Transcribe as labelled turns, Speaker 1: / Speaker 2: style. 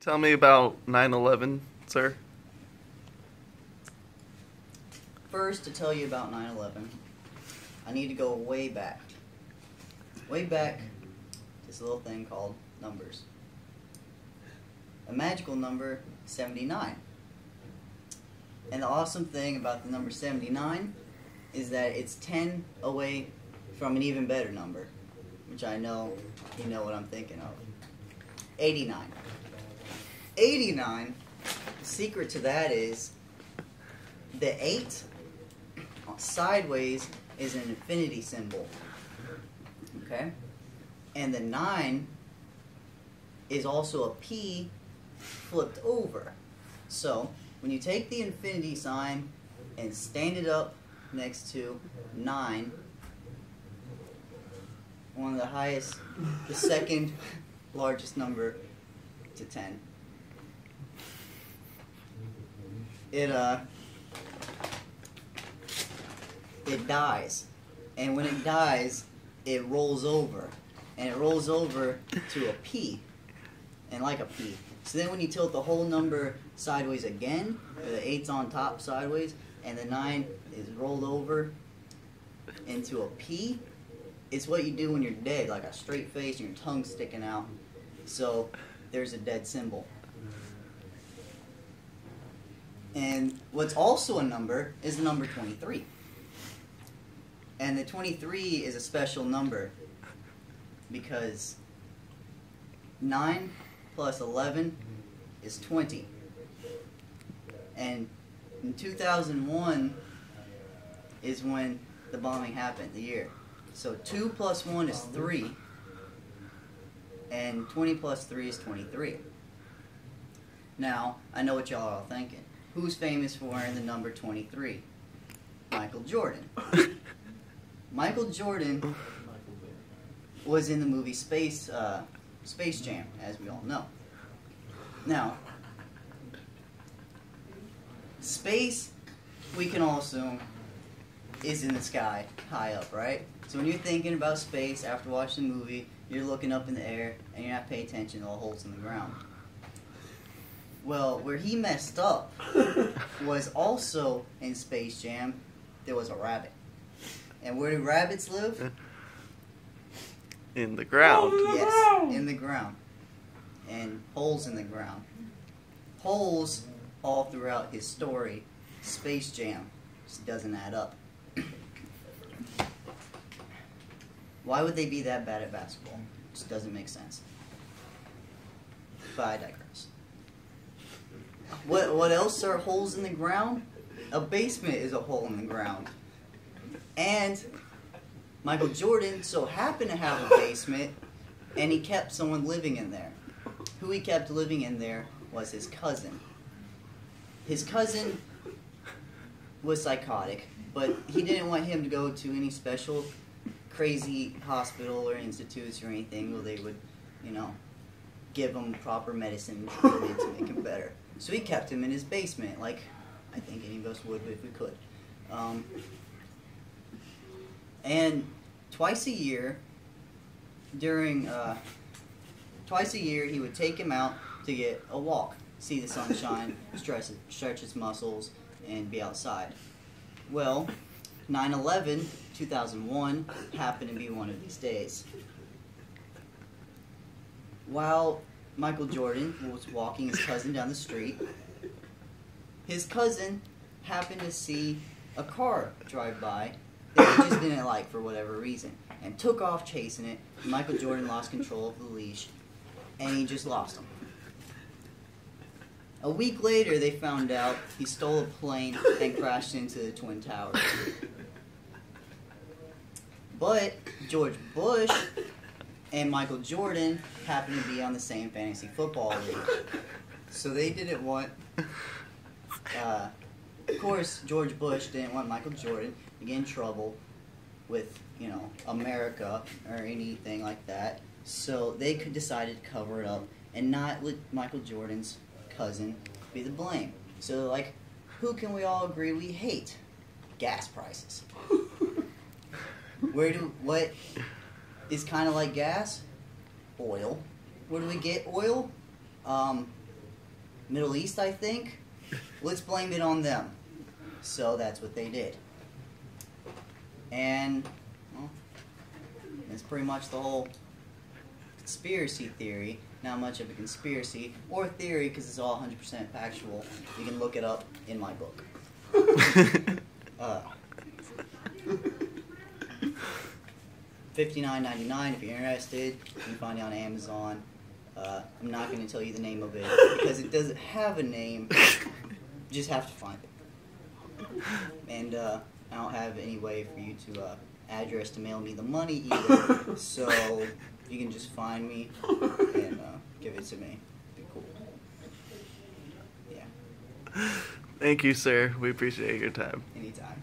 Speaker 1: Tell me about 9/11, sir.
Speaker 2: First, to tell you about 9/11, I need to go way back. Way back to this little thing called numbers. A magical number, 79. And the awesome thing about the number 79 is that it's 10 away from an even better number, which I know you know what I'm thinking of. 89. 89, the secret to that is the 8 sideways is an infinity symbol. Okay? And the 9 is also a P flipped over. So, when you take the infinity sign and stand it up next to 9, one of the highest, the second largest number to 10, it dies. And when it dies, it rolls over. And it rolls over to a P. And like a P. So then when you tilt the whole number sideways again, the 8's on top sideways, and the 9 is rolled over into a P, it's what you do when you're dead, like a straight face and your tongue sticking out. So there's a dead symbol. And what's also a number is the number 23. And the 23 is a special number because 9 plus 11 is 20. And in 2001 is when the bombing happened, the year. So 2 plus 1 is 3, and 20 plus 3 is 23. Now, I know what y'all are all thinking. Who's famous for wearing the number 23? Michael Jordan. Michael Jordan was in the movie Space Jam, as we all know. Now, space, we can all assume, is in the sky, high up, right? So when you're thinking about space after watching the movie, you're looking up in the air and you're not paying attention to all the holes in the ground. Well, where he messed up was also in Space Jam, there was a rabbit. And where do rabbits live?
Speaker 1: In the ground.
Speaker 2: Yes, in the ground. And holes in the ground. Holes all throughout his story. Space Jam just doesn't add up. Why would they be that bad at basketball? Just doesn't make sense. But I digress. What else are holes in the ground? A basement is a hole in the ground. And Michael Jordan so happened to have a basement, and he kept someone living in there. Who he kept living in there was his cousin. His cousin was psychotic, but he didn't want him to go to any special crazy hospital or institutes or anything where they would, give him proper medicine treatment to make him better. So he kept him in his basement, like I think any of us would if we could. And twice a year, he would take him out to get a walk, see the sunshine, stretch his muscles, and be outside. Well, 9/11, 2001, happened to be one of these days. While Michael Jordan was walking his cousin down the street, his cousin happened to see a car drive by that he just didn't like for whatever reason, and took off chasing it. Michael Jordan lost control of the leash, and he just lost him. A week later, they found out he stole a plane and crashed into the Twin Towers. But George Bush and Michael Jordan happened to be on the same fantasy football league. So they didn't want... of course, George Bush didn't want Michael Jordan to get in trouble with, America or anything like that. So they decided to cover it up and not let Michael Jordan's cousin be the blame. So like, who can we all agree we hate? Gas prices. What is kind of like gas? Oil. Where do we get oil? Middle East, I think. Let's blame it on them. So that's what they did. And, well, that's pretty much the whole conspiracy theory. Not much of a conspiracy or theory because it's all 100% factual. You can look it up in my book. $59.99 if you're interested. You can find it on Amazon. I'm not going to tell you the name of it because it doesn't have a name. You just have to find it. And I don't have any way for you to address to mail me the money either. So you can just find me and give it to me. Be cool. Yeah.
Speaker 1: Thank you, sir. We appreciate your time.
Speaker 2: Anytime.